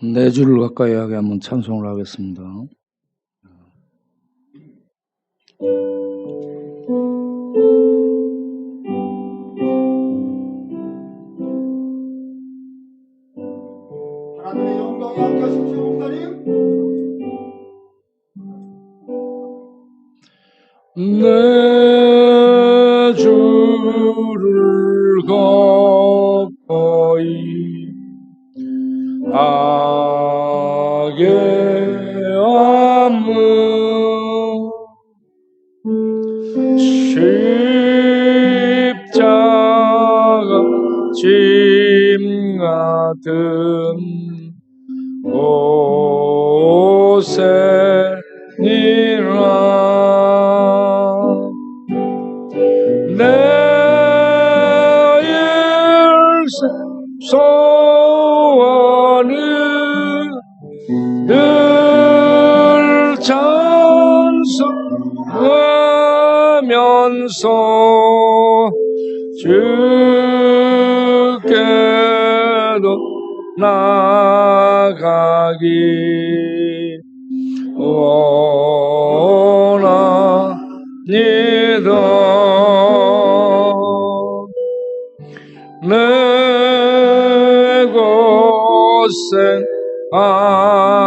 네 줄을 가까이 하게 한번 찬송을 하겠습니다. 하나님의 영광에 함께 하십시오. 목사님. 네 줄을 가까이 하게 하면 십자가 짐 같은 고생이라 내 일생 소원은 늘 찬송하면서 주께도 나가기 원합니다. 내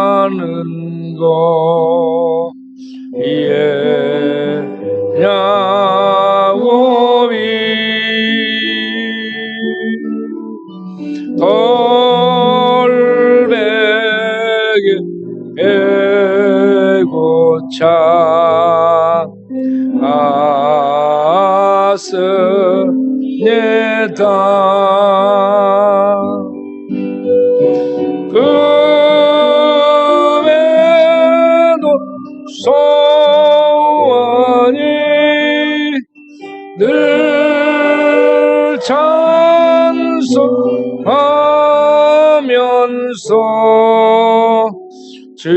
고생하는 거 야곱이 돌베개 애고차 아스니다 그에도 소원이 늘 찬송하면서 주께도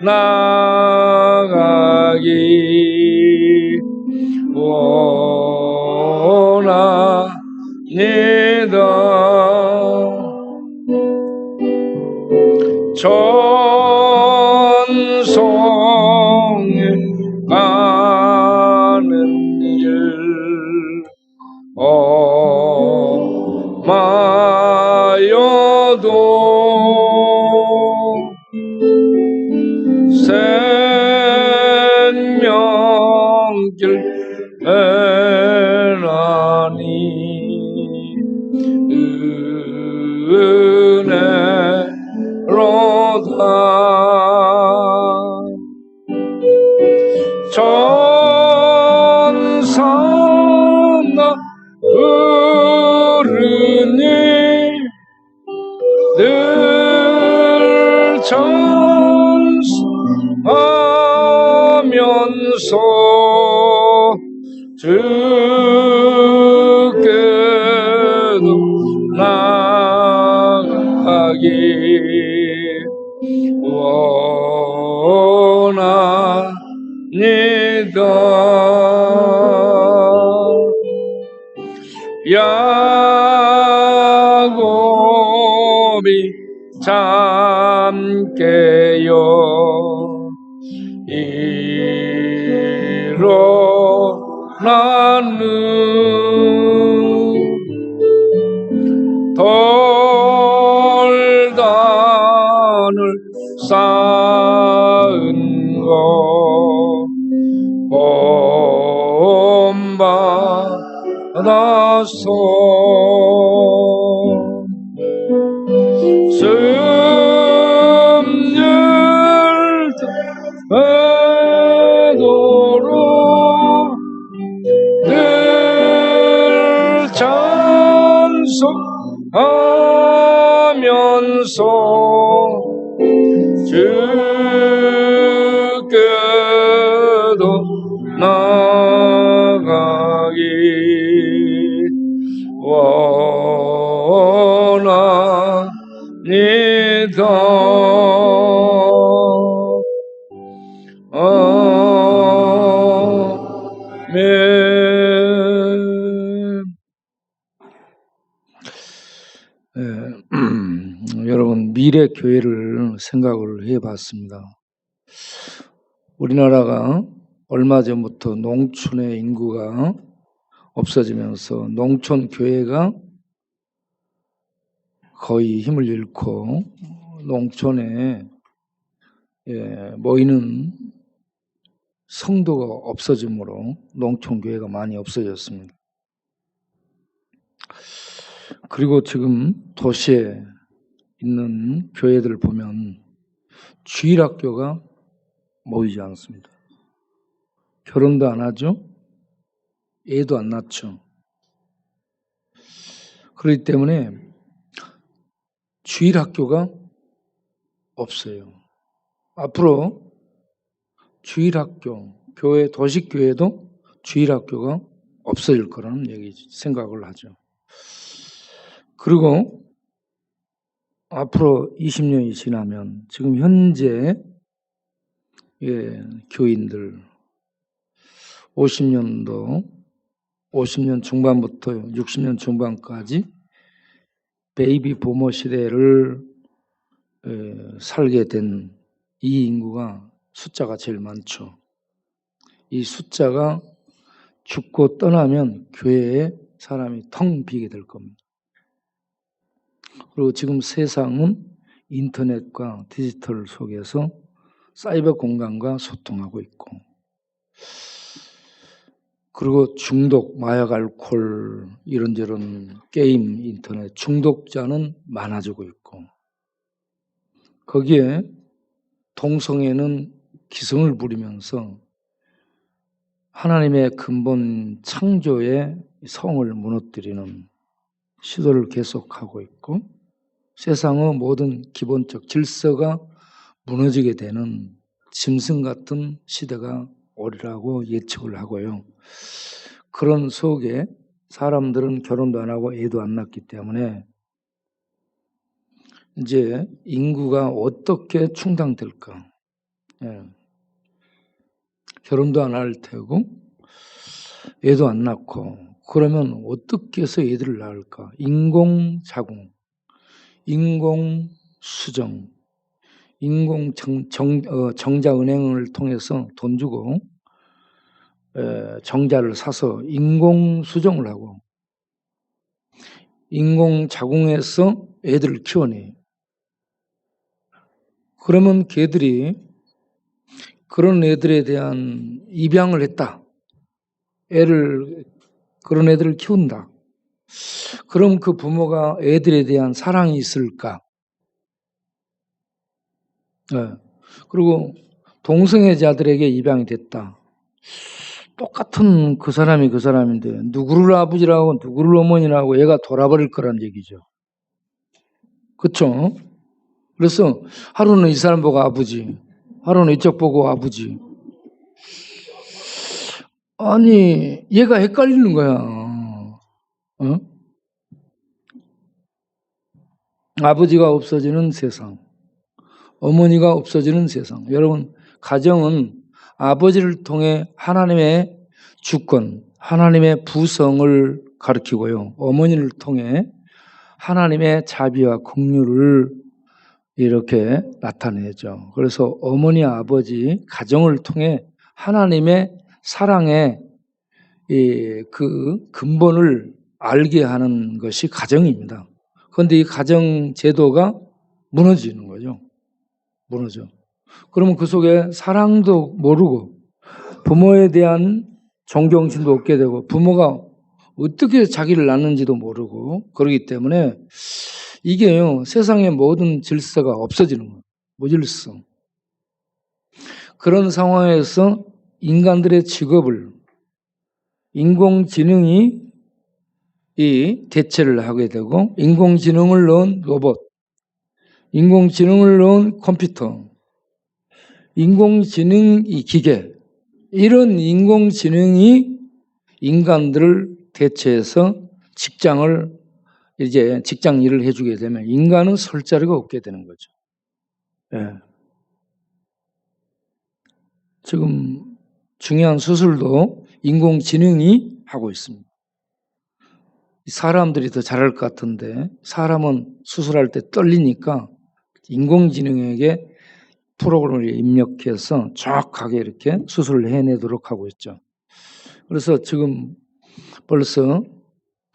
나가기 원합니다. 전송에 가는 길 마여도 생명길 애라니 은혜로다 천사나 부르니 늘 찬송하면서 주께도 나가기 원합니다. 야곱이 잠깨요 일어나는 돌단을 쌓은 거 본받아서 숨을 되도록 늘 찬송하면서 주께도 나가기 원합니다. 아멘. 여러분 미래 교회를 생각을 해봤습니다. 우리나라가 얼마 전부터 농촌의 인구가 없어지면서 농촌 교회가 거의 힘을 잃고 농촌에 모이는 성도가 없어지므로 농촌 교회가 많이 없어졌습니다. 그리고 지금 도시에 있는 교회들 보면 주일학교가 모이지 않습니다. 결혼도 안 하죠. 애도 안 낳죠. 그렇기 때문에 주일학교가 없어요. 앞으로 주일학교, 교회, 도시교회도 주일학교가 없어질 거라는 생각을 하죠. 그리고 앞으로 20년이 지나면 지금 현재 교인들 50년 중반부터 60년 중반까지 베이비 부모 시대를 살게 된 이 인구가 숫자가 제일 많죠. 이 숫자가 죽고 떠나면 교회에 사람이 텅 비게 될 겁니다. 그리고 지금 세상은 인터넷과 디지털 속에서 사이버 공간과 소통하고 있고, 그리고 중독, 마약, 알코올, 이런저런 게임, 인터넷 중독자는 많아지고 있고, 거기에 동성애는 기승을 부리면서 하나님의 근본 창조의 성을 무너뜨리는 시도를 계속하고 있고, 세상의 모든 기본적 질서가 무너지게 되는 짐승 같은 시대가 오리라고 예측을 하고요. 그런 속에 사람들은 결혼도 안 하고 애도 안 낳기 때문에 이제 인구가 어떻게 충당될까? 결혼도 안 할 테고 애도 안 낳고, 그러면 어떻게 해서 애들을 낳을까? 인공자궁, 인공수정, 정자은행을 통해서 돈 주고 정자를 사서 인공수정을 하고 인공자궁에서 애들을 키워내. 그러면 걔들이 그런 애들에 대한 입양을 했다. 그런 애들을 키운다. 그럼 그 부모가 애들에 대한 사랑이 있을까? 그리고 동성애자들에게 입양이 됐다. 똑같은 그 사람이 그 사람인데 누구를 아버지라고 누구를 어머니라고 얘가 돌아버릴 거란 얘기죠. 그렇죠? 그래서 하루는 이 사람 보고 아버지, 하루는 이쪽 보고 아버지. 아니, 얘가 헷갈리는 거야. 아버지가 없어지는 세상, 어머니가 없어지는 세상. 여러분, 가정은 아버지를 통해 하나님의 주권, 하나님의 부성을 가리키고요. 어머니를 통해 하나님의 자비와 긍휼을 이렇게 나타내죠. 그래서 어머니, 아버지, 가정을 통해 하나님의 사랑의 그 근본을 알게 하는 것이 가정입니다. 그런데 이 가정 제도가 무너지는 거죠. 무너져. 그러면 그 속에 사랑도 모르고 부모에 대한 존경심도 없게 되고 부모가 어떻게 자기를 낳는지도 모르고 그러기 때문에 이게요, 세상의 모든 질서가 없어지는 거예요. 무질서. 그런 상황에서 인간들의 직업을 인공지능이 대체를 하게 되고, 인공지능을 넣은 로봇, 인공지능을 넣은 컴퓨터, 인공지능 기계, 이런 인공지능이 인간들을 대체해서 직장 일을 해주게 되면 인간은 설 자리가 없게 되는 거죠. 지금 중요한 수술도 인공지능이 하고 있습니다. 사람들이 더 잘할 것 같은데 사람은 수술할 때 떨리니까 인공지능에게 프로그램을 입력해서 정확하게 이렇게 수술을 해내도록 하고 있죠. 그래서 지금 벌써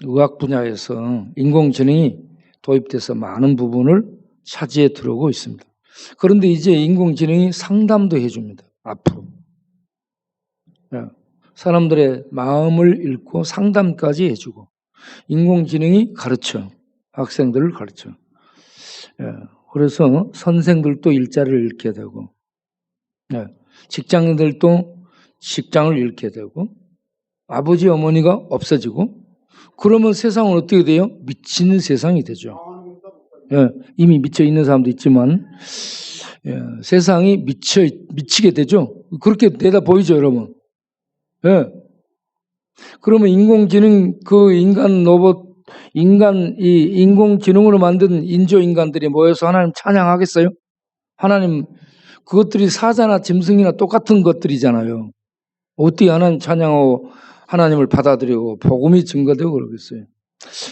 의학 분야에서 인공지능이 도입돼서 많은 부분을 차지해 들어오고 있습니다. 그런데 이제 인공지능이 상담도 해줍니다. 앞으로. 사람들의 마음을 읽고 상담까지 해주고 인공지능이 가르쳐. 학생들을 가르쳐. 그래서 선생들도 일자리를 잃게 되고 직장인들도 직장을 잃게 되고 아버지 어머니가 없어지고 그러면 세상은 어떻게 돼요? 미치는 세상이 되죠. 이미 미쳐 있는 사람도 있지만 세상이 미치게 되죠. 그렇게 내다 보이죠, 여러분. 그러면 인공지능 그 인간 로봇 이 인공지능으로 만든 인조인간들이 모여서 하나님 찬양하겠어요? 하나님 그것들이 사자나 짐승이나 똑같은 것들이잖아요. 어떻게 하나님 찬양하고 하나님을 받아들이고 복음이 증거되고 그러겠어요.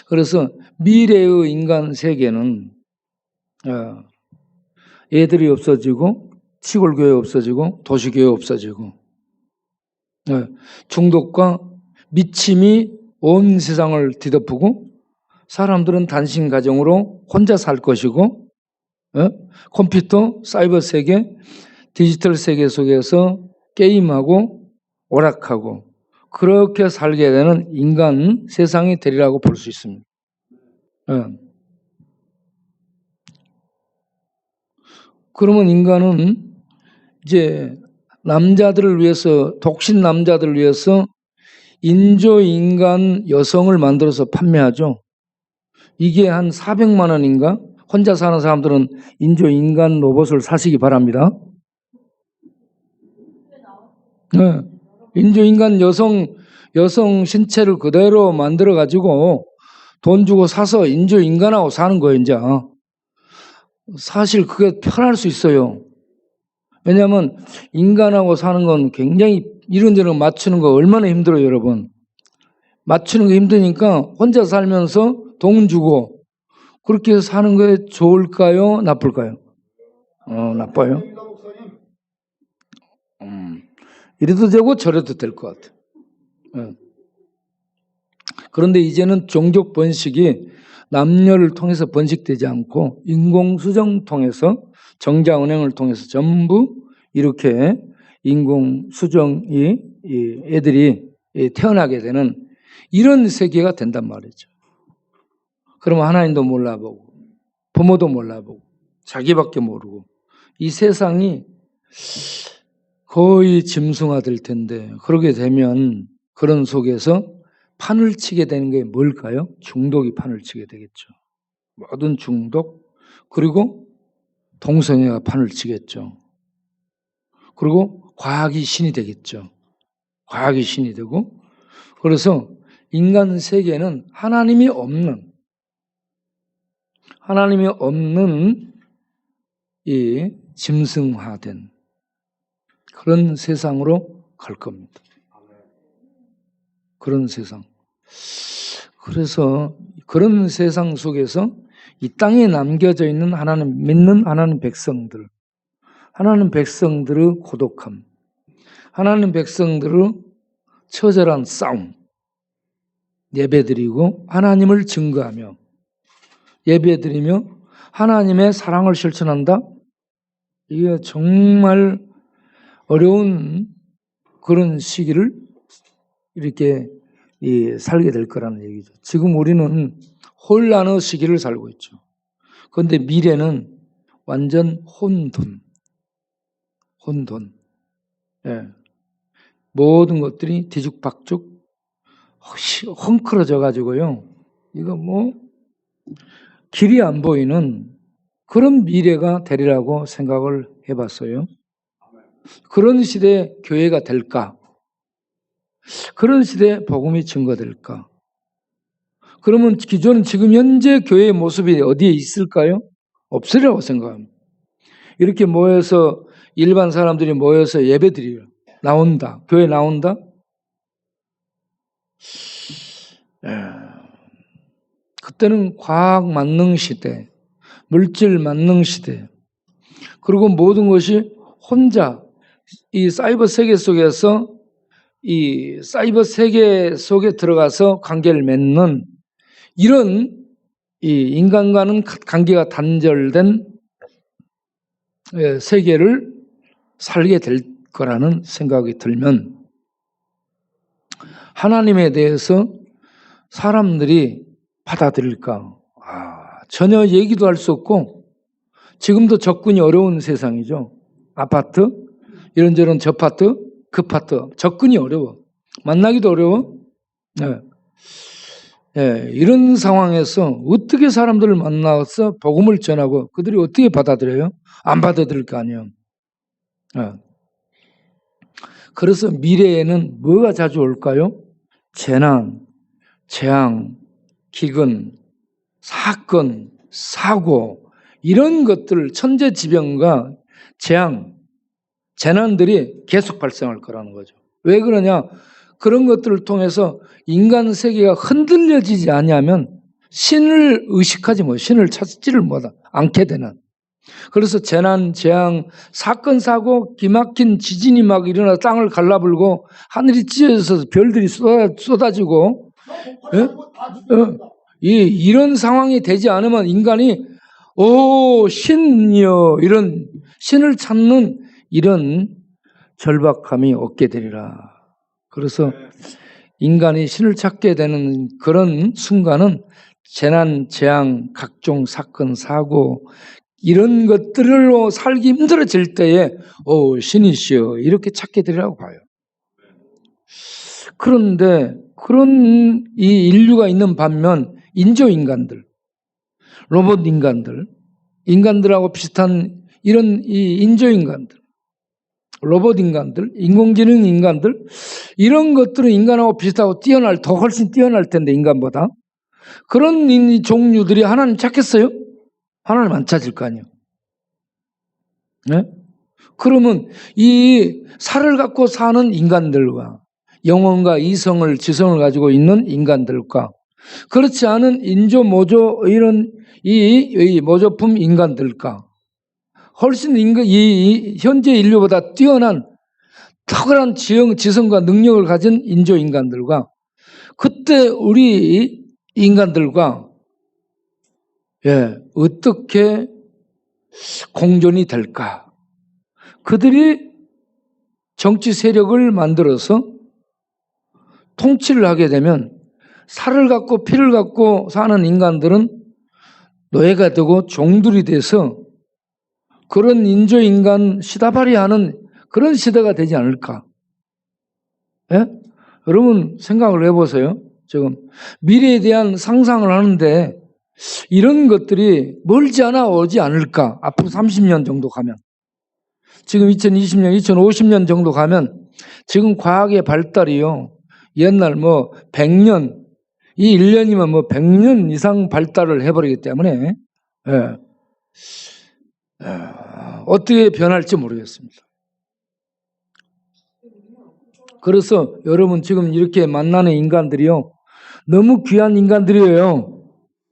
그래서 미래의 인간 세계는 애들이 없어지고 시골교회 없어지고 도시교회 없어지고 중독과 미침이 온 세상을 뒤덮고 사람들은 단신 가정으로 혼자 살 것이고 컴퓨터, 사이버 세계, 디지털 세계 속에서 게임하고 오락하고 그렇게 살게 되는 인간 세상이 되리라고 볼 수 있습니다. 그러면 인간은 이제 남자들을 위해서 독신 남자들을 위해서 인조인간 여성을 만들어서 판매하죠. 이게 한 400만 원인가? 혼자 사는 사람들은 인조인간 로봇을 사시기 바랍니다. 인조인간 여성 신체를 그대로 만들어 가지고 돈 주고 사서 인조인간하고 사는 거예요, 이제. 사실 그게 편할 수 있어요. 왜냐하면 인간하고 사는 건 굉장히 이런저런 맞추는 거 얼마나 힘들어요, 여러분. 맞추는 거 힘드니까 혼자 살면서 돈 주고 그렇게 해서 사는 게 좋을까요? 나쁠까요? 나빠요. 이래도 되고 저래도 될 것 같아요. 그런데 이제는 종족 번식이 남녀를 통해서 번식되지 않고 인공수정 통해서 정자은행을 통해서 전부 이렇게 인공수정이 애들이 태어나게 되는 이런 세계가 된단 말이죠. 그러면 하나님도 몰라보고 부모도 몰라보고 자기밖에 모르고 이 세상이 거의 짐승화 될 텐데 그러게 되면 그런 속에서 판을 치게 되는 게 뭘까요? 중독이 판을 치게 되겠죠. 모든 중독 그리고 동성애가 판을 치겠죠. 그리고 과학이 신이 되겠죠. 과학이 신이 되고 그래서 인간 세계는 하나님이 없는 이 짐승화된 그런 세상으로 갈 겁니다. 그런 세상. 그래서 그런 세상 속에서 이 땅에 남겨져 있는 하나님 믿는 하나님 백성들의 고독함, 하나님 백성들의 처절한 싸움, 예배드리고 하나님을 증거하며 예배드리며 하나님의 사랑을 실천한다. 이게 정말 어려운 그런 시기를 이렇게 살게 될 거라는 얘기죠. 지금 우리는 혼란의 시기를 살고 있죠. 그런데 미래는 완전 혼돈. 모든 것들이 뒤죽박죽 헝클어져 가지고요. 이거 길이 안 보이는 그런 미래가 되리라고 생각을 해봤어요. 그런 시대에 교회가 될까? 그런 시대에 복음이 증거될까? 그러면 기존은 지금 현재 교회의 모습이 어디에 있을까요? 없으리라고 생각합니다. 이렇게 모여서 일반 사람들이 모여서 예배드려요. 교회 나온다? 그때는 과학 만능 시대, 물질 만능 시대, 그리고 모든 것이 혼자 이 사이버 세계 속에서 이 사이버 세계 속에 들어가서 관계를 맺는 이런 이 인간과는 관계가 단절된 세계를 살게 될 거라는 생각이 들면 하나님에 대해서 사람들이 받아들일까? 전혀 얘기도 할 수 없고 지금도 접근이 어려운 세상이죠. 아파트, 이런저런 저 파트, 그 파트 접근이 어려워. 만나기도 어려워. 네. 네, 이런 상황에서 어떻게 사람들을 만나서 복음을 전하고 그들이 어떻게 받아들여요? 안 받아들일 거 아니에요. 네. 그래서 미래에는 뭐가 자주 올까요? 재난, 재앙, 기근, 사건, 사고 이런 것들 천재지변과 재앙, 재난들이 계속 발생할 거라는 거죠. 왜 그러냐? 그런 것들을 통해서 인간 세계가 흔들려지지 않으면 신을 의식하지 못, 신을 찾지를 않게 되는. 그래서 재난, 재앙, 사건, 사고, 기막힌 지진이 막 일어나 땅을 갈라불고 하늘이 찢어져서 별들이 쏟아지고 이런 상황이 되지 않으면 인간이 신이여 이런 신을 찾는 이런 절박함이 없게 되리라. 그래서 인간이 신을 찾게 되는 그런 순간은 재난, 재앙, 각종 사건, 사고 이런 것들로 살기 힘들어질 때에 신이시여 이렇게 찾게 되리라고 봐요. 그런데 그런 이 인류가 있는 반면 인조인간들, 로봇 인간들, 인간들하고 비슷한 이런 이 인조인간들, 로봇 인간들, 인공지능 인간들 이런 것들은 인간하고 비슷하고 더 훨씬 뛰어날 텐데 인간보다 그런 종류들이 하나님 찾겠어요? 하나님 안 찾을 거 아니에요. 네? 그러면 이 살을 갖고 사는 인간들과 영혼과 이성을 지성을 가지고 있는 인간들과 그렇지 않은 인조 모조 이런 이 모조품 인간들과 훨씬 이 현재 인류보다 뛰어난 탁월한 지성과 능력을 가진 인조 인간들과 그때 우리 인간들과 어떻게 공존이 될까? 그들이 정치 세력을 만들어서 통치를 하게 되면 살을 갖고 피를 갖고 사는 인간들은 노예가 되고 종들이 돼서 그런 인조인간 시다발이하는 그런 시대가 되지 않을까? 예? 여러분 생각을 해보세요. 지금 미래에 대한 상상을 하는데 이런 것들이 멀지 않아 오지 않을까? 앞으로 30년 정도 가면 지금 2020년, 2050년 정도 가면 지금 과학의 발달이요. 옛날 100년, 이 1년이면 100년 이상 발달을 해버리기 때문에 어떻게 변할지 모르겠습니다. 그래서 여러분 지금 이렇게 만나는 인간들이요. 너무 귀한 인간들이에요.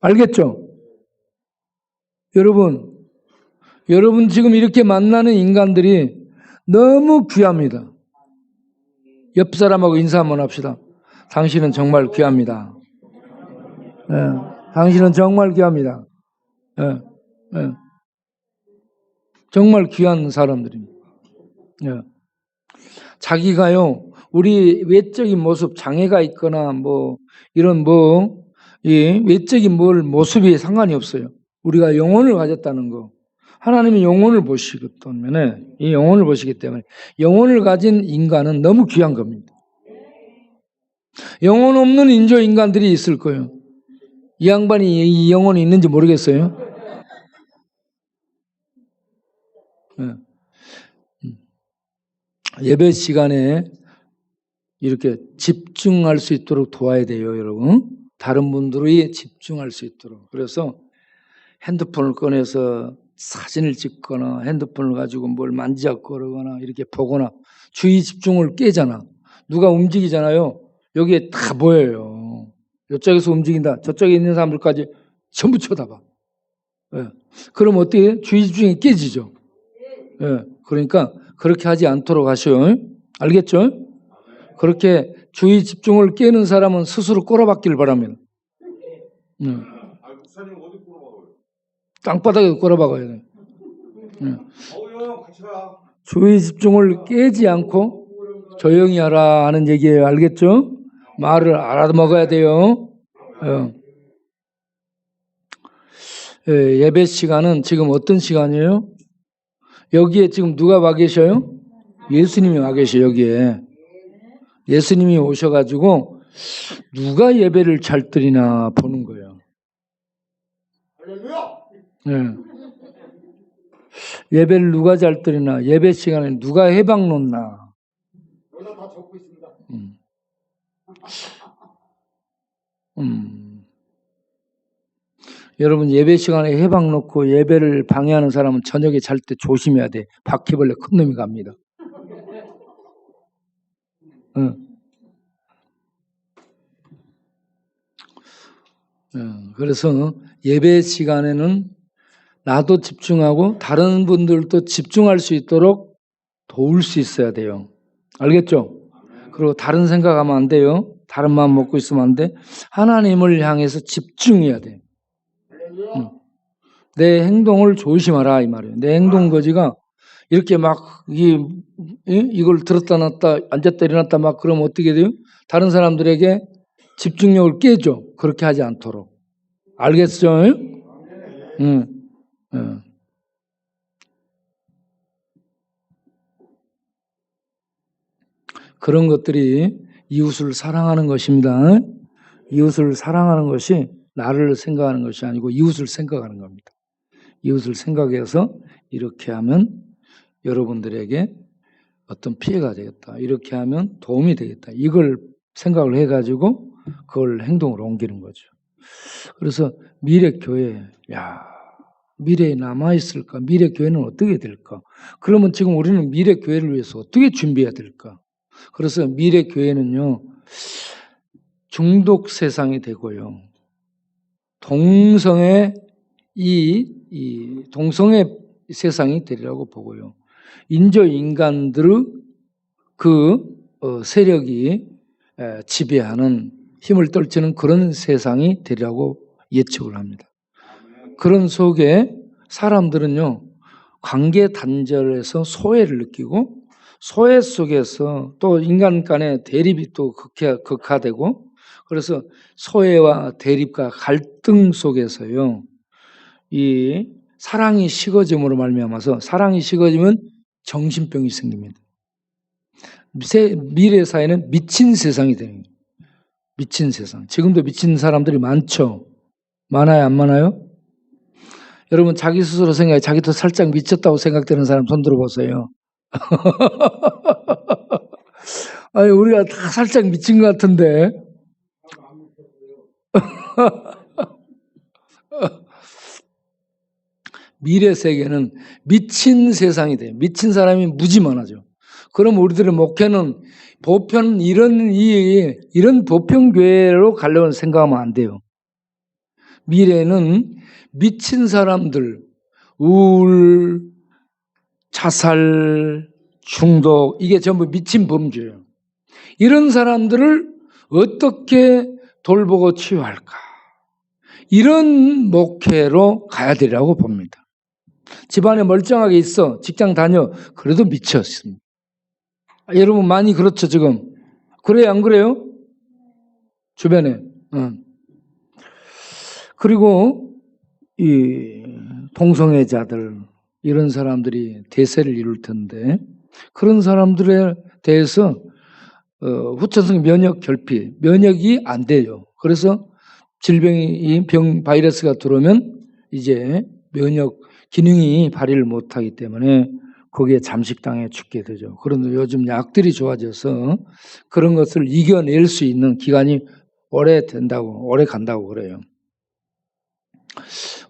알겠죠? 여러분 지금 이렇게 만나는 인간들이 너무 귀합니다. 옆 사람하고 인사 한번 합시다. 당신은 정말 귀합니다. 당신은 정말 귀합니다. 정말 귀한 사람들입니다. 자기가요, 우리 외적인 모습, 장애가 있거나 이런 이 외적인 모습이 상관이 없어요. 우리가 영혼을 가졌다는 거. 하나님이 영혼을 보시기 때문에, 이 영혼을 보시기 때문에, 영혼을 가진 인간은 너무 귀한 겁니다. 영혼 없는 인조 인간들이 있을 거예요. 이 양반이 이 영혼이 있는지 모르겠어요. 예배 시간에 이렇게 집중할 수 있도록 도와야 돼요, 여러분. 다른 분들이 집중할 수 있도록. 그래서 핸드폰을 꺼내서 사진을 찍거나 핸드폰을 가지고 뭘 만지작거리거나 이렇게 보거나 주의 집중을 깨잖아. 누가 움직이잖아요. 여기에 다 보여요. 이쪽에서 움직인다. 저쪽에 있는 사람들까지 전부 쳐다봐. 예. 그럼 어떻게 주의 집중이 깨지죠. 예. 그러니까 그렇게 하지 않도록 하시오. 알겠죠? 그렇게 주의 집중을 깨는 사람은 스스로 꼬라박기를 바랍니다. 목사님 어디 물어봐요? 땅바닥에 꼬라박아야 돼. 형 같이 가. 주의 집중을 깨지 않고 조용히 하라 하는 얘기예요. 알겠죠? 말을 알아먹어야 돼요. 예배 시간은 지금 어떤 시간이에요? 여기에 지금 누가 와 계셔요? 예수님이 와 계셔요. 여기에 예수님이 오셔가지고 누가 예배를 잘 드리나 보는 거예요. 할렐루야. 예배를 누가 잘 드리나, 예배 시간에 누가 해방 놓나. 여기다 다 적고 있습니다. 여러분 예배 시간에 해방 놓고 예배를 방해하는 사람은 저녁에 잘 때 조심해야 돼. 바퀴벌레 큰 놈이 갑니다. 그래서 예배 시간에는 나도 집중하고 다른 분들도 집중할 수 있도록 도울 수 있어야 돼요. 알겠죠? 그리고 다른 생각하면 안 돼요. 다른 마음 먹고 있으면 안 돼. 하나님을 향해서 집중해야 돼. 내 행동을 조심하라 이 말이에요. 내 행동 거지가 이렇게 막 이걸 들었다 놨다 앉았다 일어났다 막 그러면 어떻게 돼요? 다른 사람들에게 집중력을 깨죠. 그렇게 하지 않도록. 알겠죠? 그런 것들이 이웃을 사랑하는 것입니다. 이웃을 사랑하는 것이 나를 생각하는 것이 아니고 이웃을 생각하는 겁니다. 이웃을 생각해서 이렇게 하면 여러분들에게 어떤 피해가 되겠다. 이렇게 하면 도움이 되겠다. 이걸 생각을 해가지고 그걸 행동으로 옮기는 거죠. 그래서 미래교회, 미래에 남아있을까? 미래교회는 어떻게 될까? 그러면 지금 우리는 미래교회를 위해서 어떻게 준비해야 될까? 그래서 미래교회는요, 중독 세상이 되고요. 동성애, 동성애 세상이 되리라고 보고요. 인조인간들의 세력이 지배하는 힘을 떨치는 그런 세상이 되리라고 예측을 합니다. 그런 속에 사람들은요, 관계 단절에서 소외를 느끼고 소외 속에서 또 인간 간의 대립이 또 극화되고 그래서 소외와 대립과 갈등 속에서요, 이 사랑이 식어짐으로 말미암아서 사랑이 식어지면 정신병이 생깁니다. 미래 사회는 미친 세상이 됩니다. 미친 세상. 지금도 미친 사람들이 많죠. 많아요, 안 많아요? 여러분 자기 스스로 생각해 자기도 살짝 미쳤다고 생각되는 사람 손 들어보세요. 아니 우리가 다 살짝 미친 것 같은데. 미래 세계는 미친 세상이 돼요. 미친 사람이 무지 많아져. 그럼 우리들의 목회는 보편 이런 보편교회로 가려고 생각하면 안 돼요. 미래는 미친 사람들, 우울, 자살, 중독, 이게 전부 미친 범죄예요. 이런 사람들을 어떻게 돌보고 치유할까? 이런 목회로 가야 되라고 봅니다. 집안에 멀쩡하게 있어, 직장 다녀, 그래도 미쳤습니다. 여러분 많이 그렇죠 지금. 그래요 안 그래요? 주변에. 그리고 이 동성애자들 이런 사람들이 대세를 이룰 텐데 그런 사람들에 대해서 후천성 면역 결핍, 면역이 안 돼요. 그래서 질병이 바이러스가 들어오면 이제 면역 기능이 발휘를 못하기 때문에 거기에 잠식당해 죽게 되죠. 그런데 요즘 약들이 좋아져서 그런 것을 이겨낼 수 있는 기간이 오래 간다고 그래요.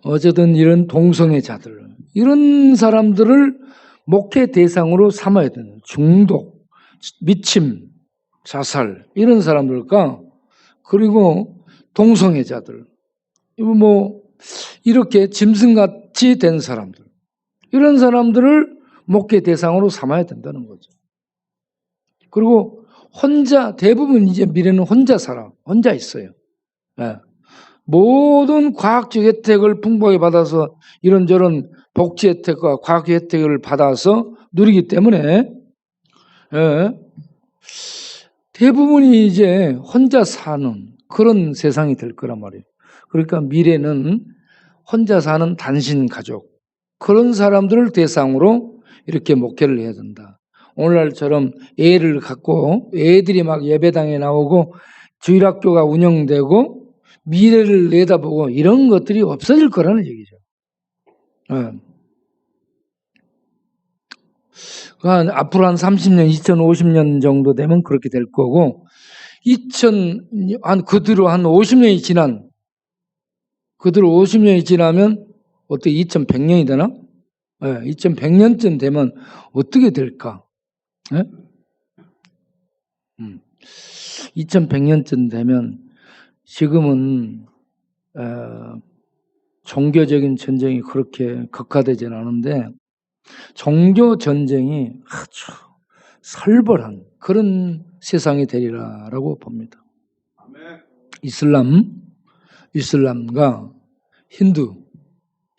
어쨌든 이런 동성애자들, 이런 사람들을 목회 대상으로 삼아야 되는 중독, 미침, 자살 이런 사람들과 그리고 동성애자들, 이렇게 짐승같이 된 사람들, 이런 사람들을 목회 대상으로 삼아야 된다는 거죠. 그리고 대부분 이제 미래는 혼자 살아, 혼자 있어요. 예. 모든 과학적 혜택을 풍부하게 받아서 이런저런 복지 혜택과 과학 혜택을 받아서 누리기 때문에 대부분이 이제 혼자 사는 그런 세상이 될 거란 말이에요. 그러니까 미래는 혼자 사는 단신 가족, 그런 사람들을 대상으로 이렇게 목회를 해야 된다. 오늘날처럼 애를 갖고 애들이 막 예배당에 나오고 주일학교가 운영되고 미래를 내다보고 이런 것들이 없어질 거라는 얘기죠. 앞으로 한 30년, 2050년 정도 되면 그렇게 될 거고, 그대로 한 50년이 지나면 어떻게 2100년이 되나? 2100년쯤 되면 어떻게 될까? 2100년쯤 되면 지금은 종교적인 전쟁이 그렇게 극화되지는 않은데 종교 전쟁이 아주 살벌한 그런 세상이 되리라라고 봅니다. 이슬람과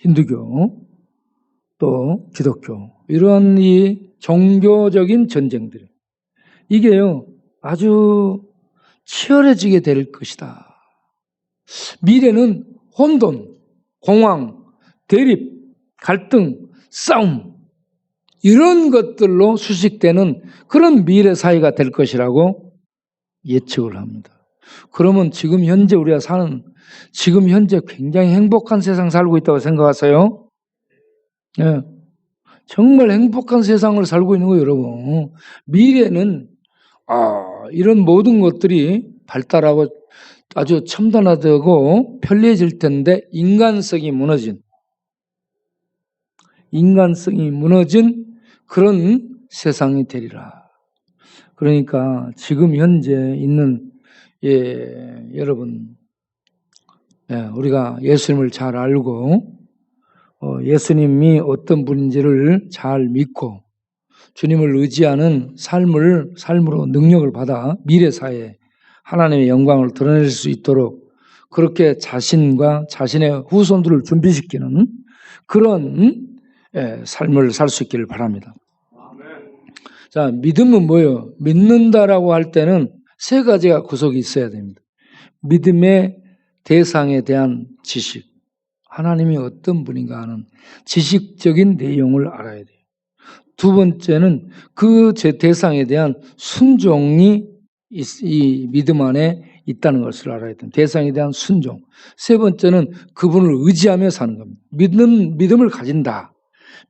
힌두교 또 기독교, 이러한 이 종교적인 전쟁들, 이게요 아주 치열해지게 될 것이다. 미래는 혼돈, 공황, 대립, 갈등, 싸움, 이런 것들로 수식되는 그런 미래 사회가 될 것이라고 예측을 합니다. 그러면 지금 현재 우리가 지금 현재 굉장히 행복한 세상 살고 있다고 생각하세요? 네. 정말 행복한 세상을 살고 있는 거예요, 여러분. 미래는 이런 모든 것들이 발달하고 아주 첨단화되고 편리해질 텐데 인간성이 무너진 그런 세상이 되리라. 그러니까 지금 현재 있는 여러분, 우리가 예수님을 잘 알고 예수님이 어떤 분인지를 잘 믿고 주님을 의지하는 삶으로 능력을 받아 미래 사회에 하나님의 영광을 드러낼 수 있도록 그렇게 자신과 자신의 후손들을 준비시키는 그런 삶을 살 수 있기를 바랍니다. 자, 믿음은 뭐예요? 믿는다라고 할 때는 세 가지가 구석이 있어야 됩니다. 믿음의 대상에 대한 지식, 하나님이 어떤 분인가 하는 지식적인 내용을 알아야 돼요. 두 번째는 그 대상에 대한 순종이 이 믿음 안에 있다는 것을 알아야 됩니다. 대상에 대한 순종. 세 번째는 그분을 의지하며 사는 겁니다. 믿음을 가진다.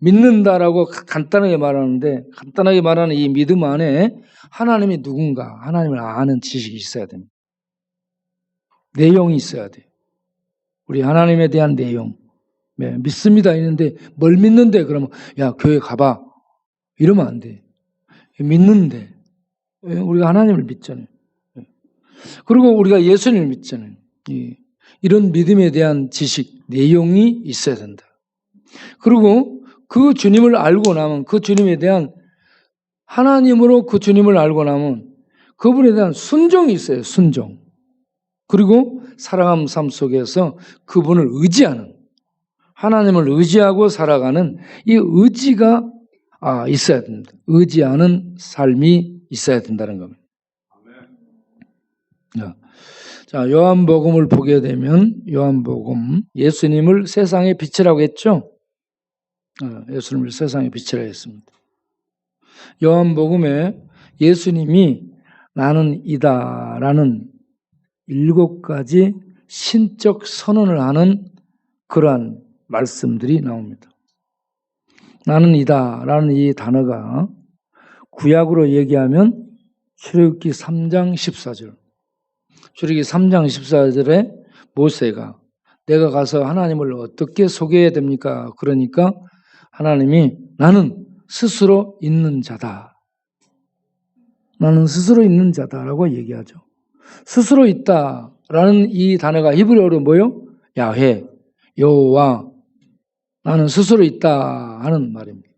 믿는다라고 간단하게 말하는 이 믿음 안에 하나님이 누군가, 하나님을 아는 지식이 있어야 됩니다. 내용이 있어야 돼요. 우리 하나님에 대한 내용. 믿습니다 있는데 뭘 믿는데 그러면 야 교회 가봐 이러면 안 돼. 믿는데 우리가 하나님을 믿잖아요. 그리고 우리가 예수님을 믿잖아요. 이런 믿음에 대한 지식, 내용이 있어야 된다. 그리고 그 주님을 알고 나면 그 주님에 대한 하나님으로 그 주님을 알고 나면 그분에 대한 순종이 있어요. 순종. 그리고 살아가는 삶 속에서 그분을 의지하는, 하나님을 의지하고 살아가는 이 의지가 있어야 됩니다. 의지하는 삶이 있어야 된다는 겁니다. 자, 요한복음을 보게 되면 요한복음, 예수님을 세상의 빛이라고 했죠? 예수님을 세상의 빛이라고 했습니다. 요한복음에 예수님이 나는 이다라는 7가지 신적 선언을 하는 그러한 말씀들이 나옵니다. 나는 이다라는 이 단어가 구약으로 얘기하면 출애굽기 3장 14절. 출애굽기 3장 14절에 모세가 내가 가서 하나님을 어떻게 소개해야 됩니까? 그러니까 하나님이 나는 스스로 있는 자다. 나는 스스로 있는 자다라고 얘기하죠. 스스로 있다. 라는 이 단어가 히브리어로 뭐요? 야훼, 여호와, 나는 스스로 있다 하는 말입니다.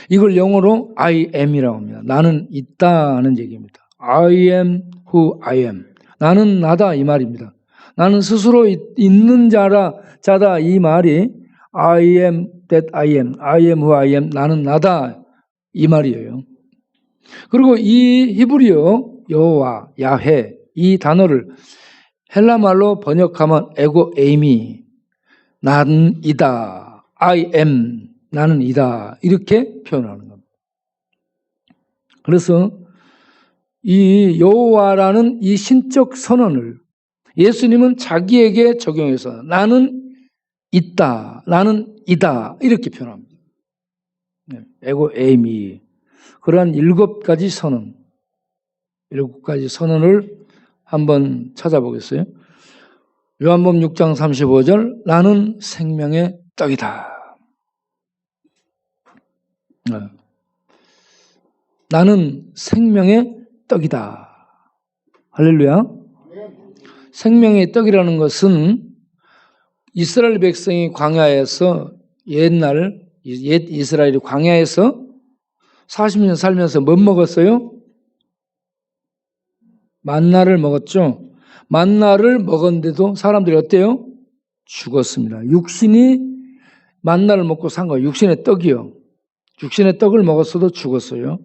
이걸 영어로 I am이라고 합니다. 나는 있다 하는 얘기입니다. I am who I am. 나는 나다 이 말입니다. 나는 스스로 있는 자다 이 말이 I am that I am. I am who I am. 나는 나다 이 말이에요. 그리고 이 히브리어 여호와, 야훼 이 단어를 헬라말로 번역하면 에고 에이미, 나는 이다, I am, 나는 이다 이렇게 표현하는 겁니다. 그래서 이 여호와라는 이 신적 선언을 예수님은 자기에게 적용해서 나는 있다, 나는 이다 이렇게 표현합니다. 에고 에이미, 그러한 7가지 선언, 7가지 선언을 한번 찾아보겠어요. 요한복음 6장 35절 나는 생명의 떡이다. 나는 생명의 떡이다. 할렐루야. 생명의 떡이라는 것은 이스라엘 백성이 광야에서 옛 이스라엘이 광야에서 40년 살면서 뭐 먹었어요? 만나를 먹었죠. 만나를 먹었는데도 사람들이 어때요? 죽었습니다. 육신이 만나를 먹고 산 거예요. 육신의 떡이요. 육신의 떡을 먹었어도 죽었어요.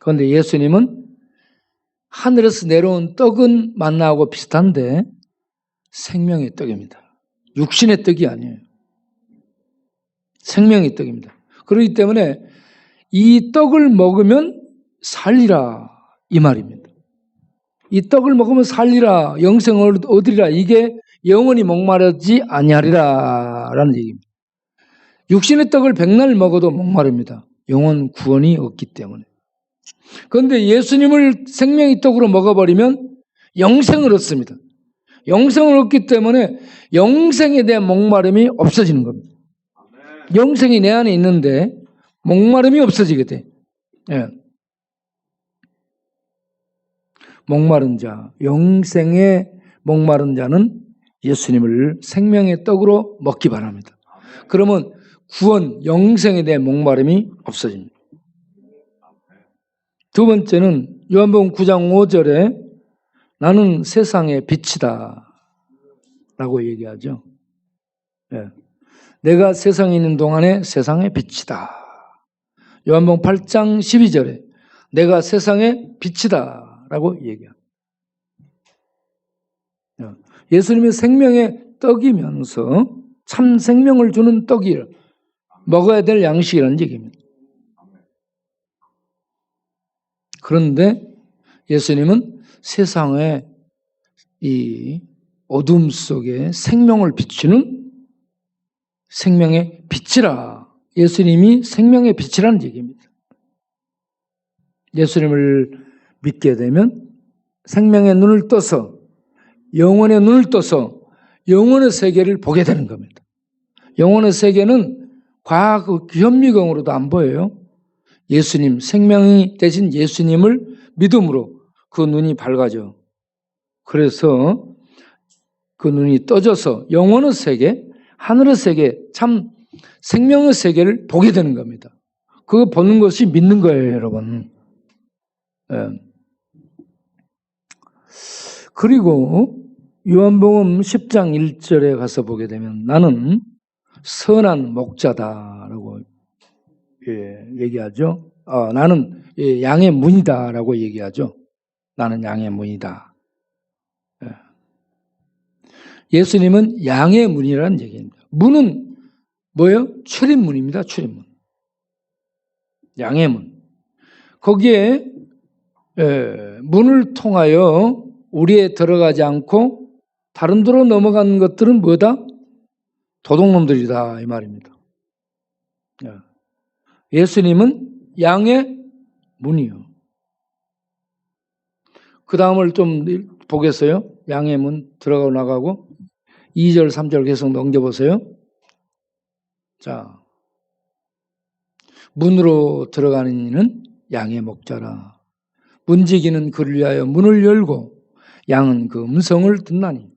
그런데 예수님은 하늘에서 내려온 떡은 만나하고 비슷한데 생명의 떡입니다. 육신의 떡이 아니에요. 생명의 떡입니다. 그렇기 때문에 이 떡을 먹으면 살리라 이 말입니다. 이 떡을 먹으면 살리라, 영생을 얻으리라, 이게 영원히 목마르지 아니하리라 라는 얘기입니다. 육신의 떡을 백날 먹어도 목마릅니다. 영원 구원이 없기 때문에. 그런데 예수님을 생명의 떡으로 먹어버리면 영생을 얻습니다. 영생을 얻기 때문에 영생에 대한 목마름이 없어지는 겁니다. 영생이 내 안에 있는데 목마름이 없어지게 돼. 예. 목마른 자, 영생에 목마른 자는 예수님을 생명의 떡으로 먹기 바랍니다. 그러면 구원, 영생에 대한 목마름이 없어집니다. 두 번째는 요한복음 9장 5절에 나는 세상의 빛이다 라고 얘기하죠. 예. 내가 세상에 있는 동안에 세상의 빛이다. 요한복음 8장 12절에 내가 세상의 빛이다 라고 얘기합니다. 예수님의 생명의 떡이면서 참 생명을 주는 떡이 먹어야 될 양식이라는 얘기입니다. 그런데 예수님은 세상의 이 어둠 속에 생명을 비추는 생명의 빛이라. 예수님이 생명의 빛이라는 얘기입니다. 예수님을 믿게 되면 생명의 눈을 떠서 영혼의 눈을 떠서 영혼의 세계를 보게 되는 겁니다. 영혼의 세계는 과학 현미경으로도 안 보여요. 예수님, 생명이 되신 예수님을 믿음으로 그 눈이 밝아져. 그래서 그 눈이 떠져서 영혼의 세계, 하늘의 세계, 참 생명의 세계를 보게 되는 겁니다. 그거 보는 것이 믿는 거예요, 여러분. 예. 그리고 요한복음 10장 1절에 가서 보게 되면 나는 선한 목자다라고 얘기하죠. 나는 양의 문이다라고 얘기하죠. 나는 양의 문이다. 예수님은 양의 문이라는 얘기입니다. 문은 뭐예요? 출입문입니다. 출입문. 양의 문. 거기에 문을 통하여 우리에 들어가지 않고 다른 데로 넘어가는 것들은 뭐다? 도둑놈들이다 이 말입니다. 예수님은 양의 문이요. 그 다음을 좀 보겠어요? 양의 문 들어가고 나가고 2절 3절 계속 넘겨보세요. 자, 문으로 들어가는 이는 양의 목자라. 문지기는 그를 위하여 문을 열고 양은 그 음성을 듣나니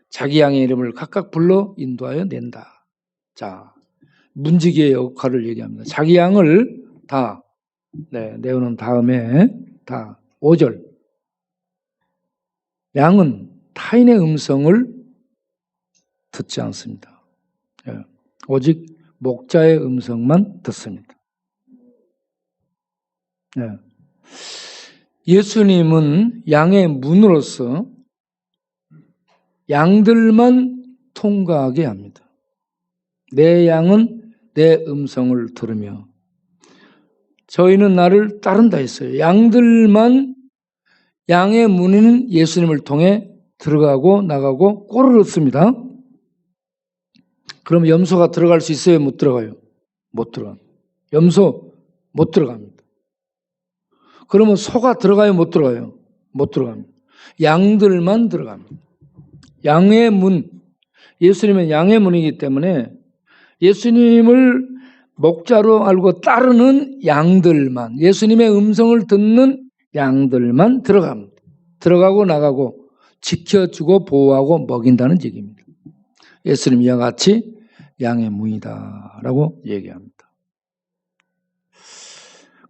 자기 양의 이름을 각각 불러 인도하여 낸다. 자, 문지기의 역할을 얘기합니다. 자기 양을 다 내어놓은 다음에 다 5절 양은 타인의 음성을 듣지 않습니다. 오직 목자의 음성만 듣습니다. 예수님은 양의 문으로서 양들만 통과하게 합니다. 내 양은 내 음성을 들으며 저희는 나를 따른다 했어요. 양들만 양의 문은 예수님을 통해 들어가고 나가고 꼴을 얻습니다. 그럼 염소가 들어갈 수 있어요? 못 들어가요? 못 들어갑니다. 염소 못 들어갑니다. 그러면 소가 들어가요? 못 들어가요? 못 들어갑니다. 양들만 들어갑니다. 양의 문, 예수님은 양의 문이기 때문에 예수님을 목자로 알고 따르는 양들만, 예수님의 음성을 듣는 양들만 들어갑니다. 들어가고 나가고 지켜주고 보호하고 먹인다는 얘기입니다. 예수님 이와 같이 양의 문이다라고 얘기합니다.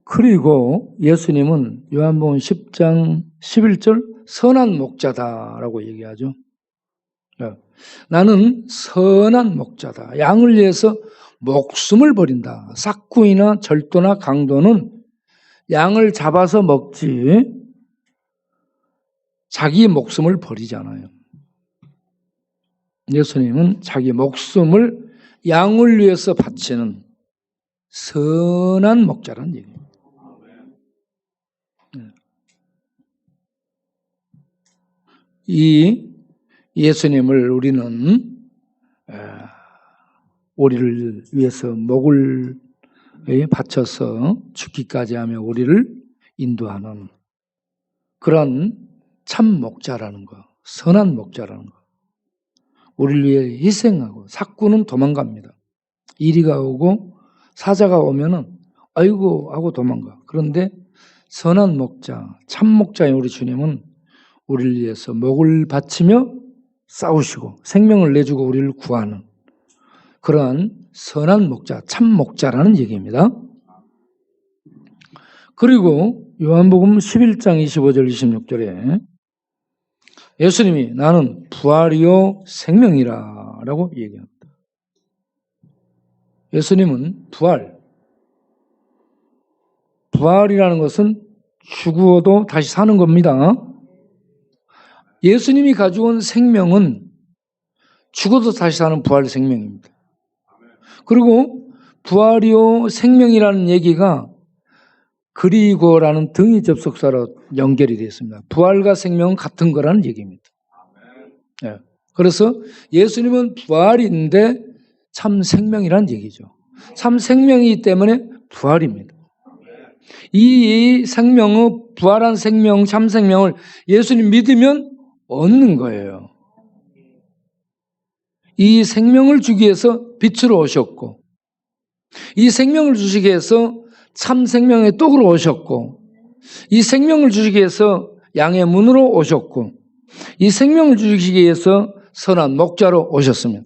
그리고 예수님은 요한복음 10장 11절 선한 목자다라고 얘기하죠. 나는 선한 목자다. 양을 위해서 목숨을 버린다. 삭구이나 절도나 강도는 양을 잡아서 먹지 자기 목숨을 버리잖아요. 예수님은 자기 목숨을 양을 위해서 바치는 선한 목자라는 얘기입니다. 이 예수님을 우리는 우리를 위해서 목을 바쳐서 죽기까지 하며 우리를 인도하는 그런 참 목자라는 거, 선한 목자라는 거. 우리를 위해 희생하고 삭구는 도망갑니다. 이리가 오고 사자가 오면은 아이고 하고 도망가. 그런데 선한 목자, 참 목자인 우리 주님은 우리를 위해서 목을 바치며 싸우시고 생명을 내주고 우리를 구하는 그러한 선한 목자, 참 목자라는 얘기입니다. 그리고 요한복음 11장 25절 26절에 예수님이 나는 부활이요 생명이라 라고 얘기합니다. 예수님은 부활이라는 것은 죽어도 다시 사는 겁니다. 예수님이 가지고 온 생명은 죽어도 다시 사는 부활 생명입니다. 그리고 부활이요 생명이라는 얘기가 그리고라는 등위 접속사로 연결이 되어 있습니다. 부활과 생명은 같은 거라는 얘기입니다. 그래서 예수님은 부활인데 참 생명이라는 얘기죠. 참 생명이기 때문에 부활입니다. 이 생명의 부활한 생명, 참 생명을 예수님 믿으면 얻는 거예요. 이 생명을 주기 위해서 빛으로 오셨고 이 생명을 주시기 위해서 참 생명의 떡으로 오셨고 이 생명을 주시기 위해서 양의 문으로 오셨고 이 생명을 주시기 위해서 선한 목자로 오셨으면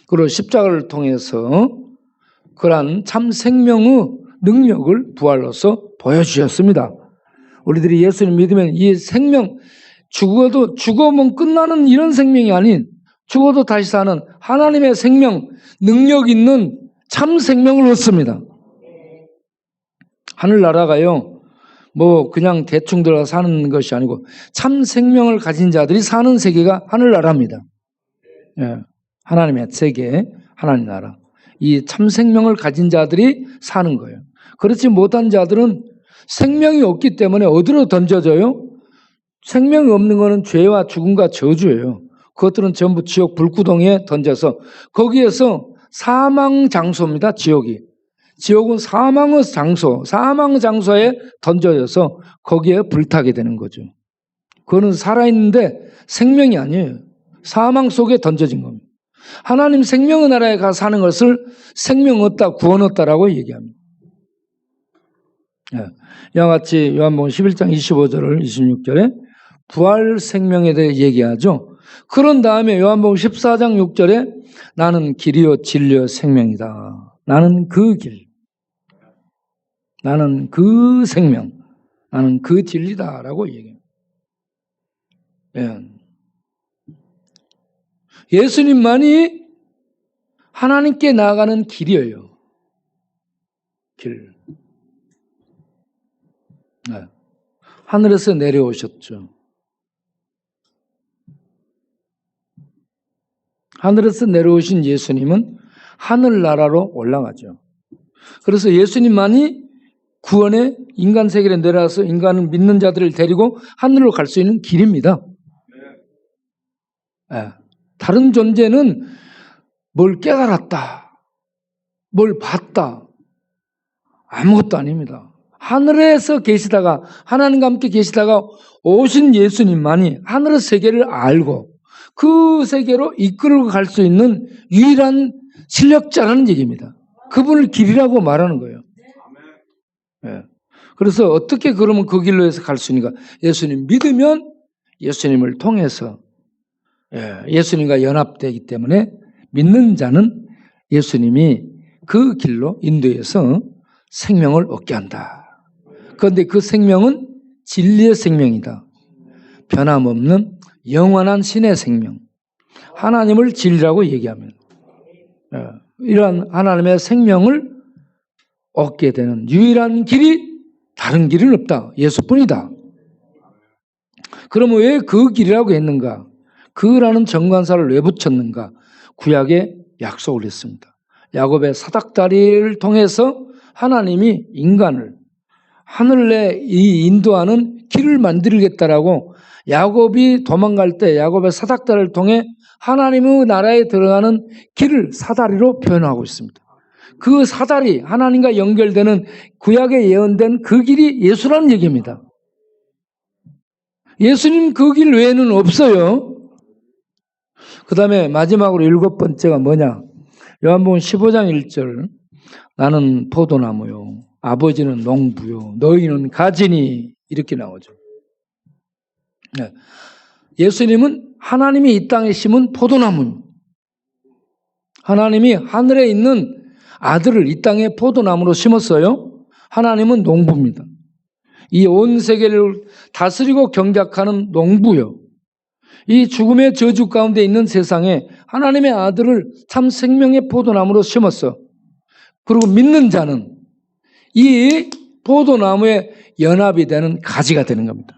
그리고 십자가를 통해서 그러한 참 생명의 능력을 부활로서 보여주셨습니다. 우리들이 예수님 믿으면 이 생명 죽으면 끝나는 이런 생명이 아닌 죽어도 다시 사는 하나님의 생명, 능력 있는 참 생명을 얻습니다. 하늘나라가요, 그냥 대충 들어가 사는 것이 아니고 참 생명을 가진 자들이 사는 세계가 하늘나라입니다. 하나님의 세계, 하나님 나라. 이 참 생명을 가진 자들이 사는 거예요. 그렇지 못한 자들은 생명이 없기 때문에 어디로 던져져요? 생명이 없는 것은 죄와 죽음과 저주예요. 그것들은 전부 지옥 불구덩이에 던져서 거기에서 사망 장소입니다. 지옥은 사망의 장소, 사망 장소에 던져져서 거기에 불타게 되는 거죠. 그거는 살아있는데 생명이 아니에요. 사망 속에 던져진 겁니다. 하나님 생명의 나라에 가서 사는 것을 생명 얻다, 구원 얻다라고 얘기합니다. 이와 같이 요한복음 11장 25절 26절에 부활 생명에 대해 얘기하죠. 그런 다음에 요한복음 14장 6절에 나는 길이요 진리요 생명이다. 나는 그 길. 나는 그 생명. 나는 그 진리다라고 얘기해요. 예. 예수님만이 하나님께 나아가는 길이에요. 길. 네. 하늘에서 내려오셨죠. 하늘에서 내려오신 예수님은 하늘나라로 올라가죠. 그래서 예수님만이 구원의 인간 세계에 내려와서 인간을 믿는 자들을 데리고 하늘로 갈 수 있는 길입니다. 네. 다른 존재는 뭘 깨달았다, 뭘 봤다, 아무것도 아닙니다. 하늘에서 계시다가 하나님과 함께 계시다가 오신 예수님만이 하늘의 세계를 알고 그 세계로 이끌고 갈 수 있는 유일한 실력자라는 얘기입니다. 그분을 길이라고 말하는 거예요. 예. 그래서 어떻게 그러면 그 길로 해서 갈 수 있는가? 예수님 믿으면 예수님을 통해서 예수님과 연합되기 때문에 믿는 자는 예수님이 그 길로 인도해서 생명을 얻게 한다. 그런데 그 생명은 진리의 생명이다. 변함없는 영원한 신의 생명. 하나님을 진리라고 얘기하면 이러한 하나님의 생명을 얻게 되는 유일한 길이 다른 길은 없다. 예수뿐이다. 그러면 왜 그 길이라고 했는가? 그라는 정관사를 왜 붙였는가? 구약에 약속을 했습니다. 야곱의 사닥다리를 통해서 하나님이 인간을 하늘에 인도하는 길을 만들겠다라고 야곱이 도망갈 때 야곱의 사닥다리를 통해 하나님의 나라에 들어가는 길을 사다리로 표현하고 있습니다. 그 사다리, 하나님과 연결되는 구약에 예언된 그 길이 예수라는 얘기입니다. 예수님 그 길 외에는 없어요. 그 다음에 마지막으로 7번째가 뭐냐? 요한복음 15장 1절. 나는 포도나무요. 아버지는 농부요. 너희는 가지니. 이렇게 나오죠. 네. 예수님은 하나님이 이 땅에 심은 포도나무입니다. 하나님이 하늘에 있는 아들을 이 땅에 포도나무로 심었어요. 하나님은 농부입니다. 이 온 세계를 다스리고 경작하는 농부요. 이 죽음의 저주 가운데 있는 세상에 하나님의 아들을 참 생명의 포도나무로 심었어. 그리고 믿는 자는 이 포도나무에 연합이 되는 가지가 되는 겁니다.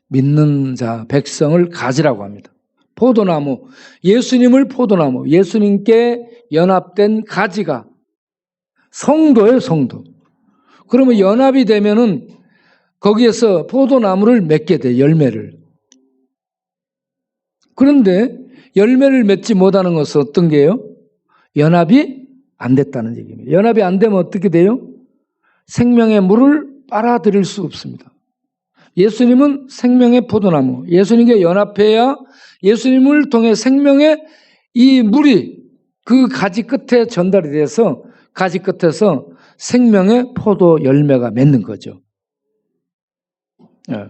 믿는 자, 백성을 가지라고 합니다. 포도나무, 예수님을 포도나무, 예수님께 연합된 가지가 성도예요, 성도. 그러면 연합이 되면은 거기에서 포도나무를 맺게 돼, 열매를. 그런데 열매를 맺지 못하는 것은 어떤 게요? 연합이 안 됐다는 얘기입니다. 연합이 안 되면 어떻게 돼요? 생명의 물을 빨아들일 수 없습니다. 예수님은 생명의 포도나무, 예수님께 연합해야 예수님을 통해 생명의 이 물이 그 가지 끝에 전달이 돼서 가지 끝에서 생명의 포도 열매가 맺는 거죠. 네.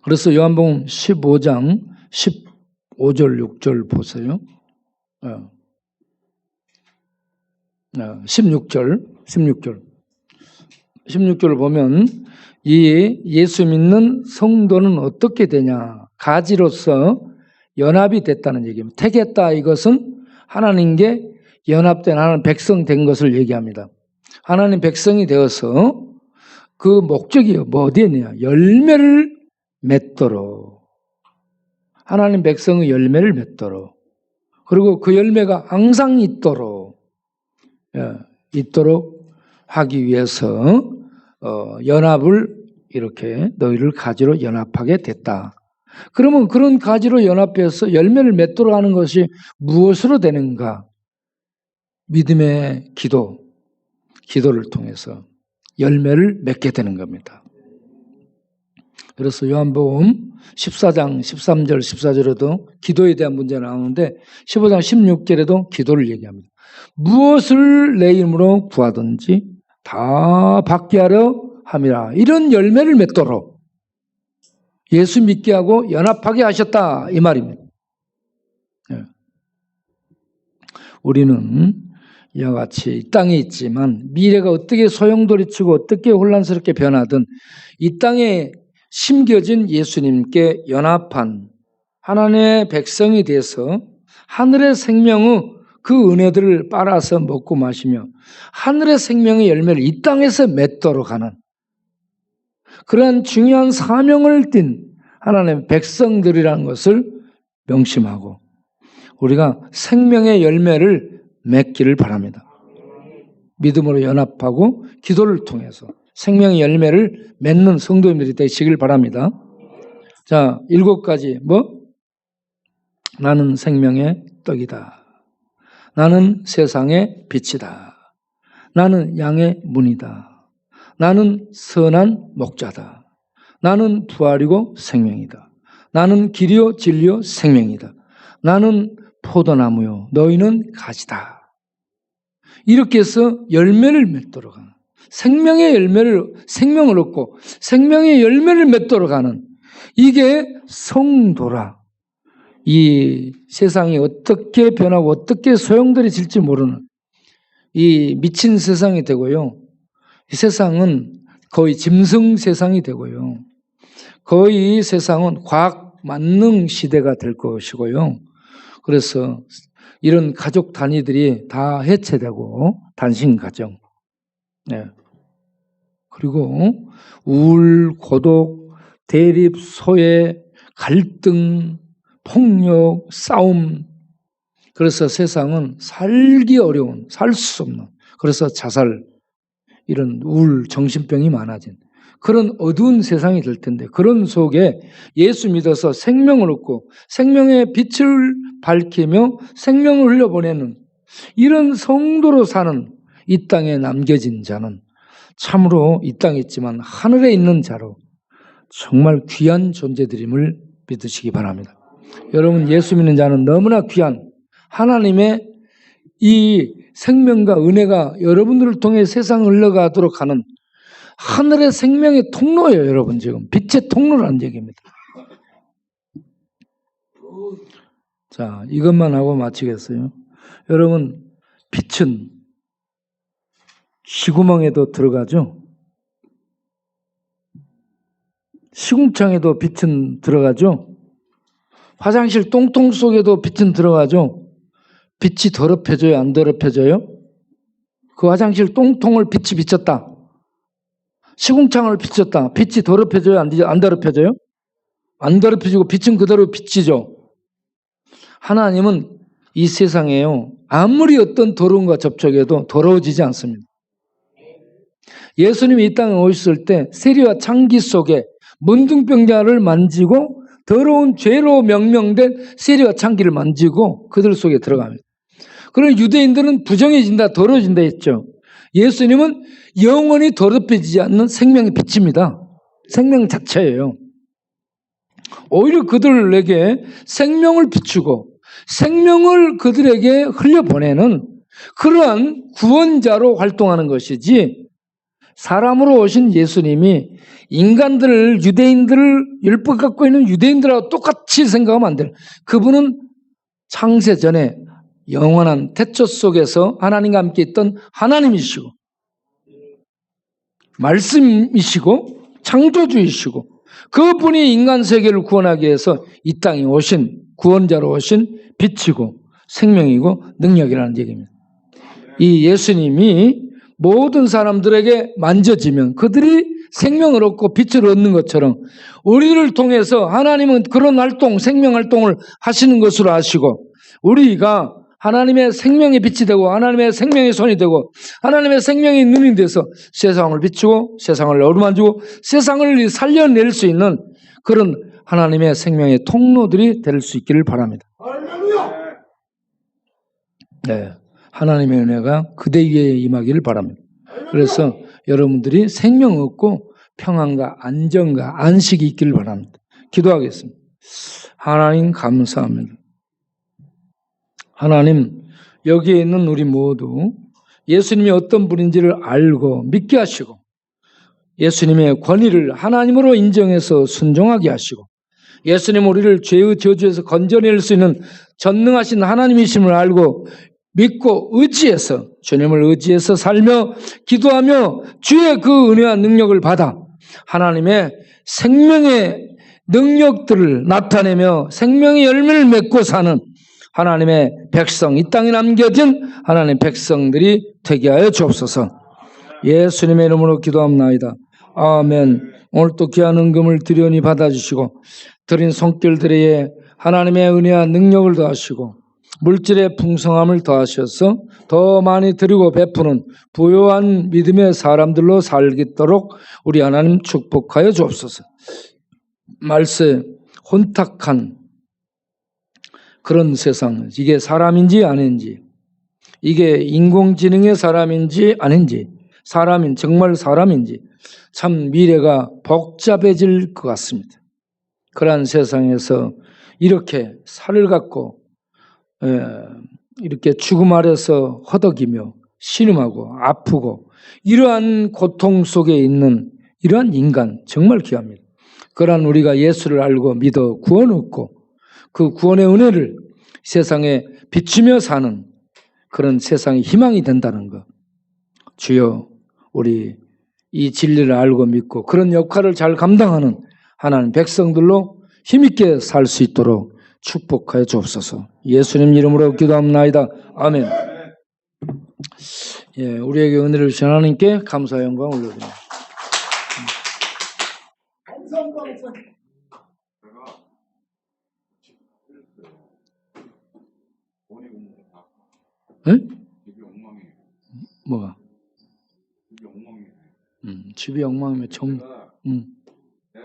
그래서 요한복음 15장 15절 6절 보세요. 16절을 보면 이 예수 믿는 성도는 어떻게 되냐? 가지로서 연합이 됐다는 얘기입니다. 택했다, 이것은 하나님께 연합된 하나님 백성 된 것을 얘기합니다. 하나님 백성이 되어서 그 목적이 뭐 어디에 있느냐? 열매를 맺도록. 하나님 백성의 열매를 맺도록. 그리고 그 열매가 항상 있도록 하기 위해서 연합을 이렇게 너희를 가지로 연합하게 됐다. 그러면 그런 가지로 연합해서 열매를 맺도록 하는 것이 무엇으로 되는가? 믿음의 기도를 통해서 열매를 맺게 되는 겁니다. 그래서 요한복음 14장 13절 14절에도 기도에 대한 문제가 나오는데 15장 16절에도 기도를 얘기합니다. 무엇을 내 이름으로 구하든지 다 받게 하려 함이라. 이런 열매를 맺도록 예수 믿게 하고 연합하게 하셨다 이 말입니다. 네. 우리는 이와 같이 이 땅에 있지만 미래가 어떻게 소용돌이치고 어떻게 혼란스럽게 변하든 이 땅에 심겨진 예수님께 연합한 하나님의 백성이 돼서 하늘의 생명의 그 은혜들을 빨아서 먹고 마시며 하늘의 생명의 열매를 이 땅에서 맺도록 하는 그러한 중요한 사명을 띤 하나님의 백성들이라는 것을 명심하고 우리가 생명의 열매를 맺기를 바랍니다. 믿음으로 연합하고 기도를 통해서 생명의 열매를 맺는 성도님들이 되시길 바랍니다. 자, 7가지 나는 생명의 떡이다. 나는 세상의 빛이다. 나는 양의 문이다. 나는 선한 목자다. 나는 부활이고 생명이다. 나는 길이요 진리요 생명이다. 나는 포도나무요 너희는 가지다. 이렇게 해서 열매를 맺도록 하는 생명의 생명을 얻고 생명의 열매를 맺도록 하는 이게 성도라. 이 세상이 어떻게 변하고 어떻게 소용돌이칠지 모르는 이 미친 세상이 되고요. 이 세상은 거의 짐승 세상이 되고요. 거의 이 세상은 과학 만능 시대가 될 것이고요. 그래서 이런 가족 단위들이 다 해체되고 단신 가정. 네. 그리고 우울, 고독, 대립, 소외, 갈등, 폭력, 싸움. 그래서 세상은 살기 어려운, 살 수 없는. 그래서 자살, 이런 우울, 정신병이 많아진 그런 어두운 세상이 될 텐데 그런 속에 예수 믿어서 생명을 얻고 생명의 빛을 밝히며 생명을 흘려보내는 이런 성도로 사는 이 땅에 남겨진 자는 참으로 이 땅에 있지만 하늘에 있는 자로 정말 귀한 존재들임을 믿으시기 바랍니다. 여러분 예수 믿는 자는 너무나 귀한 하나님의 이 생명과 은혜가 여러분들을 통해 세상을 흘러가도록 하는 하늘의 생명의 통로예요. 여러분 지금 빛의 통로라는 얘기입니다. 자, 이것만 하고 마치겠어요. 여러분 빛은 시구멍에도 들어가죠. 시궁창에도 빛은 들어가죠. 화장실 똥통 속에도 빛은 들어가죠. 빛이 더럽혀져요? 안 더럽혀져요? 그 화장실 똥통을 빛이 비쳤다. 시궁창을 비쳤다. 빛이 더럽혀져요? 안 더럽혀져요? 안 더럽혀지고 빛은 그대로 빛이죠. 하나님은 이 세상에요. 아무리 어떤 더러움과 접촉해도 더러워지지 않습니다. 예수님이 이 땅에 오셨을 때 세리와 창기 속에 문둥병자를 만지고 더러운 죄로 명명된 세리와 창기를 만지고 그들 속에 들어갑니다. 그런 유대인들은 부정해진다, 더러워진다 했죠. 예수님은 영원히 더럽혀지지 않는 생명의 빛입니다. 생명 자체예요. 오히려 그들에게 생명을 비추고 생명을 그들에게 흘려보내는 그러한 구원자로 활동하는 것이지 사람으로 오신 예수님이 인간들을 유대인들을 율법 갖고 있는 유대인들하고 똑같이 생각하면 안 돼요. 그분은 창세 전에 영원한 태초 속에서 하나님과 함께 있던 하나님이시고 말씀이시고 창조주이시고 그분이 인간 세계를 구원하기 위해서 이 땅에 오신 구원자로 오신 빛이고 생명이고 능력이라는 얘기입니다. 이 예수님이 모든 사람들에게 만져지면 그들이 생명을 얻고 빛을 얻는 것처럼 우리를 통해서 하나님은 그런 활동, 생명 활동을 하시는 것으로 아시고 우리가 하나님의 생명의 빛이 되고 하나님의 생명의 손이 되고 하나님의 생명의 눈이 돼서 세상을 비추고 세상을 어루만지고 세상을 살려낼 수 있는 그런 하나님의 생명의 통로들이 될 수 있기를 바랍니다. 네, 하나님의 은혜가 그대 위에 임하기를 바랍니다. 그래서 여러분들이 생명 얻고 평안과 안정과 안식이 있기를 바랍니다. 기도하겠습니다. 하나님 감사합니다. 하나님 여기에 있는 우리 모두 예수님이 어떤 분인지를 알고 믿게 하시고 예수님의 권위를 하나님으로 인정해서 순종하게 하시고 예수님 우리를 죄의 저주에서 건져낼 수 있는 전능하신 하나님이심을 알고 믿고 의지해서 주님을 의지해서 살며 기도하며 주의 그 은혜와 능력을 받아 하나님의 생명의 능력들을 나타내며 생명의 열매를 맺고 사는 하나님의 백성, 이 땅에 남겨진 하나님의 백성들이 되게 하여 주옵소서. 예수님의 이름으로 기도합나이다. 아멘. 오늘 또 귀한 은금을 드리오니 받아주시고 드린 손길들에 하나님의 은혜와 능력을 더하시고 물질의 풍성함을 더하셔서 더 많이 드리고 베푸는 부요한 믿음의 사람들로 살겠도록 우리 하나님 축복하여 주옵소서. 말세 혼탁한 그런 세상, 이게 사람인지 아닌지, 이게 인공지능의 사람인지 아닌지, 정말 사람인지 참 미래가 복잡해질 것 같습니다. 그러한 세상에서 이렇게 살을 갖고 이렇게 죽음 아래서 허덕이며 신음하고 아프고 이러한 고통 속에 있는 이러한 인간 정말 귀합니다. 그러한 우리가 예수를 알고 믿어 구원 얻고 그 구원의 은혜를 세상에 비추며 사는 그런 세상의 희망이 된다는 것. 주여, 우리 이 진리를 알고 믿고 그런 역할을 잘 감당하는 하나님 백성들로 힘있게 살 수 있도록 축복하여 주옵소서. 예수님 이름으로 기도합나이다. 아멘. 예, 우리에게 은혜를 주신 하나님께 감사와 영광 올려드립니다. 감사합니다. 예? 뭐가? 집이 엉망이면 정. 내가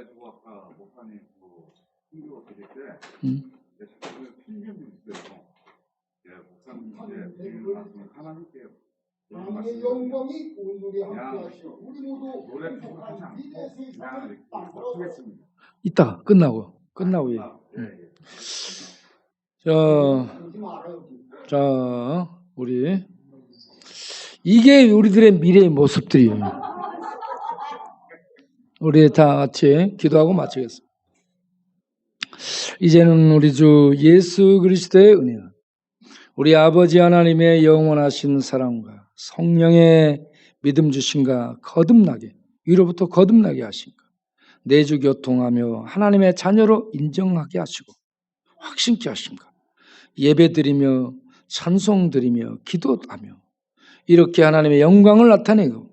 주고 아까 목사님 신경 드릴 때 내 주변에 필름이 있어요. 목사님 하나님께 하나님의 영광이 온누리 함께하시오. 우리 모두 노래 하지 않고 그냥 이렇게 하겠습니다. 이따 끝나고 예. 자, 우리 이게 우리들의 미래의 모습들이에요. 우리 다 같이 기도하고 마치겠습니다. 이제는 우리 주 예수 그리스도의 은혜와 우리 아버지 하나님의 영원하신 사랑과 성령의 믿음 주신가 거듭나게 위로부터 거듭나게 하신가 내주 교통하며 하나님의 자녀로 인정하게 하시고 확신케 하신가 예배드리며 찬송드리며 기도하며 이렇게 하나님의 영광을 나타내고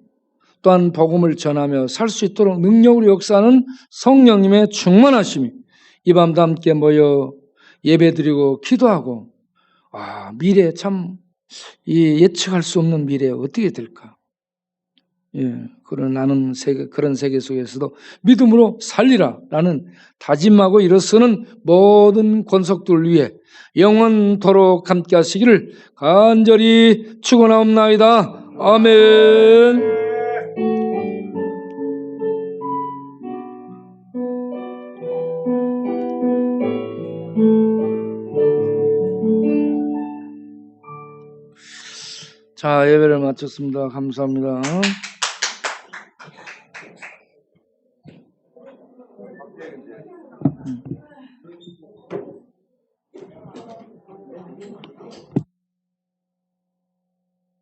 또한 복음을 전하며 살 수 있도록 능력으로 역사하는 성령님의 충만하심이 이 밤도 함께 모여 예배드리고 기도하고 미래 참 예측할 수 없는 미래 어떻게 될까? 예, 그런 세계 속에서도 믿음으로 살리라라는 다짐하고 일어서는 모든 권속들 위해 영원토록 함께 하시기를 간절히 축원하옵나이다. 아멘. 자, 예배를 마쳤습니다. 감사합니다.